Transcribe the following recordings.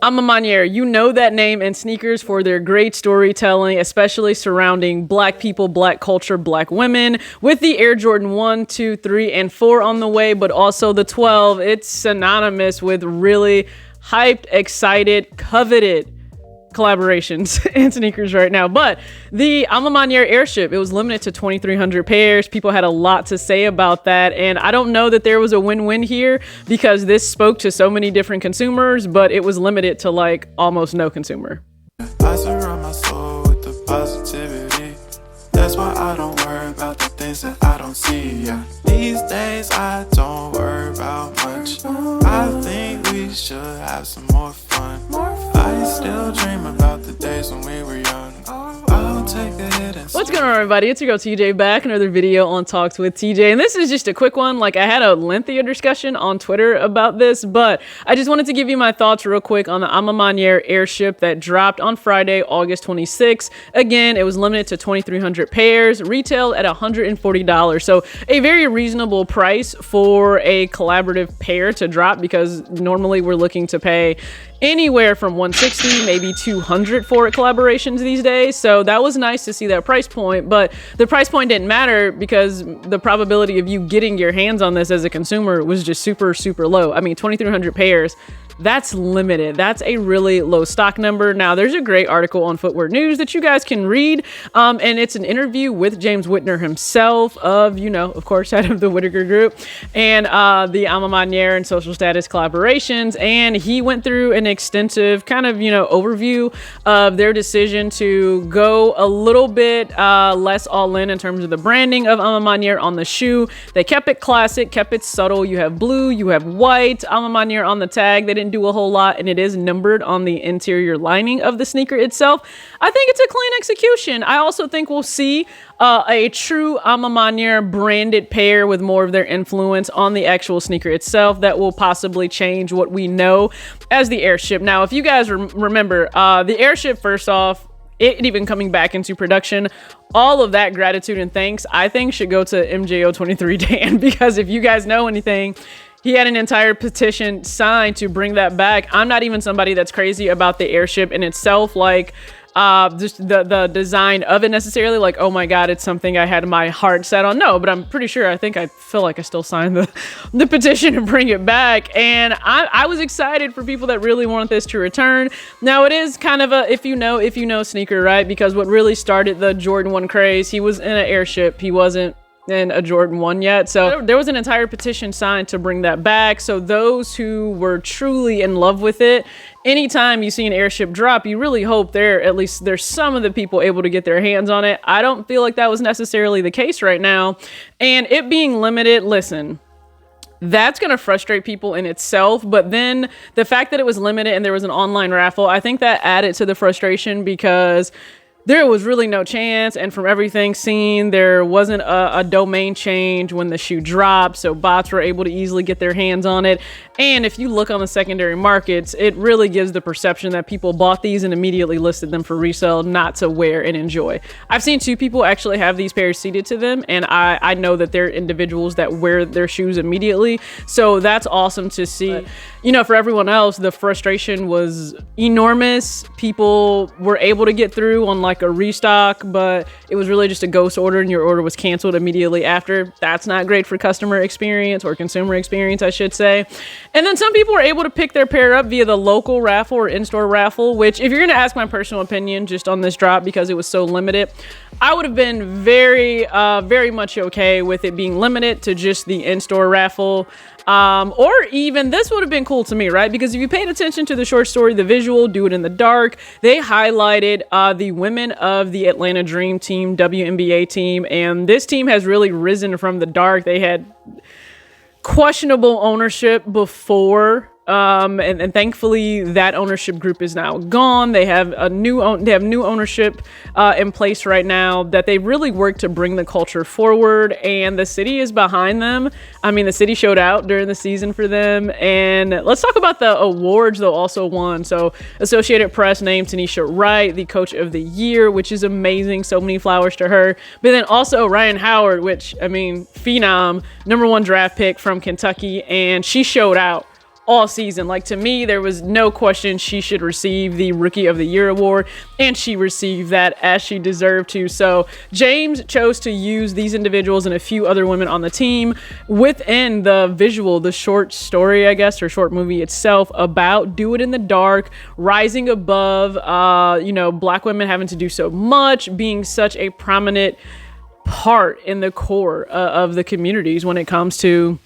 I'm a Maniere. You know that name and sneakers for their great storytelling, especially surrounding Black people, Black culture, Black women. With the Air Jordan 1, 2, 3, and 4 on the way, but also the 12, it's synonymous with really hyped, excited, coveted collaborations in sneakers right now. But the I'm a Maniere airship, it was limited to 2,300 pairs. People had a lot to say about that, and I don't know that there was a win-win here because this spoke to so many different consumers, but it was limited to like almost no consumer. I surround my soul with the positivity. That's why I don't worry about the things that I don't see. Yeah. These days I don't worry about much. I think we should have some more fun. I still dream about the days when we were young. I'll take a hit and What's going on, everybody? It's your girl TJ back, another video on Talks with TJ, and this is just a quick one. Like, I had a lengthier discussion on Twitter about this, but I just wanted to give you my thoughts real quick on the I'm a Maniere airship that dropped on Friday, August 26th. Again, it was limited to 2,300 pairs, retailed at $140, so a very reasonable price for a collaborative pair to drop, because normally we're looking to pay anywhere from 160, maybe 200 for collaborations these days. So that was nice to see that price point, but the price point didn't matter because the probability of you getting your hands on this as a consumer was just super, super low. I mean, 2,300 pairs, that's limited. That's a really low stock number. Now, there's a great article on Footwear News that you guys can read, and it's an interview with James Whitner himself of, of course, head of the Whittaker Group and the I'm a Maniere and Social Status collaborations, and he went through an extensive kind of, overview of their decision to go a little bit less all in terms of the branding of I'm a Maniere on the shoe. They kept it classic, kept it subtle. You have blue, you have white, I'm a Maniere on the tag. They didn't do a whole lot, and it is numbered on the interior lining of the sneaker itself. I think it's a clean execution. I also think we'll see a true I'm a Maniere branded pair with more of their influence on the actual sneaker itself that will possibly change what we know as the airship. Now, if you guys remember, the airship, first off, it even coming back into production, all of that gratitude and thanks, I think, should go to MJO23 Dan, because if you guys know anything, he had an entire petition signed to bring that back. I'm not even somebody that's crazy about the airship in itself, like just the design of it necessarily, like, oh my God, it's something I had my heart set on. No, but I'm pretty sure, I feel like I still signed the petition to bring it back. And I was excited for people that really want this to return. Now, it is kind of a, if you know sneaker, right? Because what really started the Jordan 1 craze, he was in an airship. He wasn't in a Jordan 1 yet. So there was an entire petition signed to bring that back. So those who were truly in love with it, anytime you see an airship drop, you really hope there's some of the people able to get their hands on it. I don't feel like that was necessarily the case right now. And it being limited, listen, that's going to frustrate people in itself. But then the fact that it was limited and there was an online raffle, I think that added to the frustration, because there was really no chance, and from everything seen, there wasn't a domain change when the shoe dropped, so bots were able to easily get their hands on it. And if you look on the secondary markets, it really gives the perception that people bought these and immediately listed them for resale, not to wear and enjoy. I've seen 2 people actually have these pairs seated to them, and I know that they're individuals that wear their shoes immediately, so that's awesome to see. But, for everyone else, the frustration was enormous. People were able to get through on like a restock, but it was really just a ghost order and your order was canceled immediately after. That's not great for customer experience, or consumer experience, I should say. And then some people were able to pick their pair up via the local raffle or in-store raffle, which, if you're going to ask my personal opinion just on this drop, because it was so limited, I would have been very, very much okay with it being limited to just the in-store raffle. Or even this would have been cool to me, right? Because if you paid attention to the short story, the visual, Do It in the Dark, they highlighted the women of the Atlanta Dream Team, WNBA team, and this team has really risen from the dark. They had questionable ownership before, and thankfully that ownership group is now gone. They have new ownership in place right now that they really work to bring the culture forward, and the city is behind them. I mean, the city showed out during the season for them. And let's talk about the awards though also won. So Associated Press named Tanisha Wright the Coach of the Year, which is amazing. So many flowers to her. But then also Ryan Howard, which, I mean, phenom, #1 draft pick from Kentucky, and she showed out all season. Like, to me, there was no question she should receive the Rookie of the Year award, and she received that as she deserved to. So James chose to use these individuals and a few other women on the team within the visual, the short story, I guess, or short movie itself, about Do It in the Dark, rising above, Black women having to do so much, being such a prominent part in the core of the communities when it comes to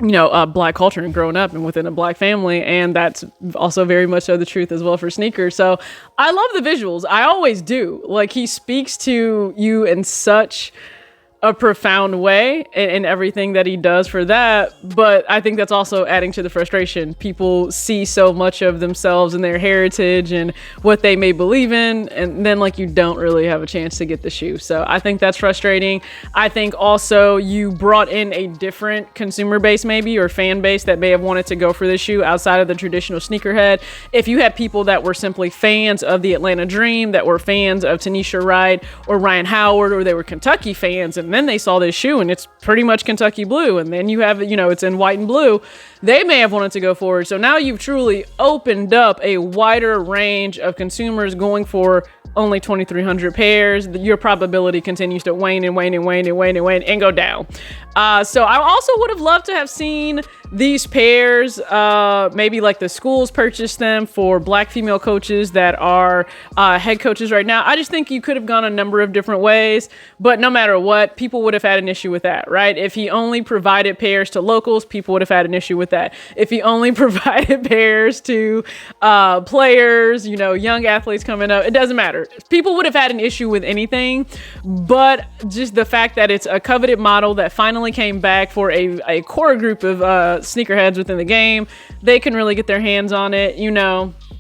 Black culture and growing up and within a Black family. And that's also very much so the truth as well for sneakers. So I love the visuals. I always do. Like, he speaks to you in such a profound way in everything that he does for that. But I think that's also adding to the frustration. People see so much of themselves and their heritage and what they may believe in, and then like you don't really have a chance to get the shoe. So I think that's frustrating. I think also you brought in a different consumer base maybe, or fan base that may have wanted to go for this shoe outside of the traditional sneakerhead. If you had people that were simply fans of the Atlanta Dream, that were fans of Tanisha Wright or Ryan Howard, or they were Kentucky fans, and then they saw this shoe and it's pretty much Kentucky blue, and then you have, it's in white and blue, they may have wanted to go forward. So now you've truly opened up a wider range of consumers going for only 2,300 pairs. Your probability continues to wane and wane and wane and wane and wane and go down. So I also would have loved to have seen these pairs, maybe like the schools purchase them for Black female coaches that are head coaches right now. I just think you could have gone a number of different ways, but no matter what, people would have had an issue with that, right? If he only provided pairs to locals, people would have had an issue with that. If he only provided pairs to players, young athletes coming up, it doesn't matter. People would have had an issue with anything, but just the fact that it's a coveted model that finally came back for a core group of sneakerheads within the game, they can really get their hands on it.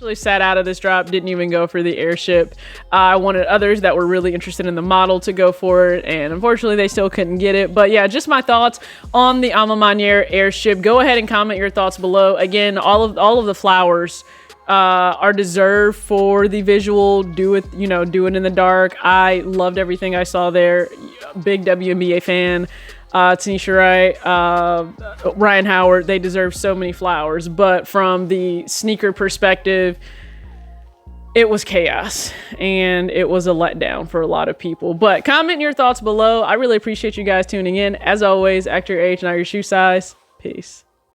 Really sat out of this drop, didn't even go for the airship. I wanted others that were really interested in the model to go for it, and unfortunately they still couldn't get it. But yeah, just my thoughts on the Maniere airship. Go ahead and comment your thoughts below. Again, all of the flowers are deserved for the visual. Do it in the dark. I loved everything I saw there. Big WNBA fan. Tanisha Wright, Ryan Howard, they deserve so many flowers. But from the sneaker perspective, it was chaos and it was a letdown for a lot of people. But comment your thoughts below. I really appreciate you guys tuning in. As always, act your age, not your shoe size. Peace.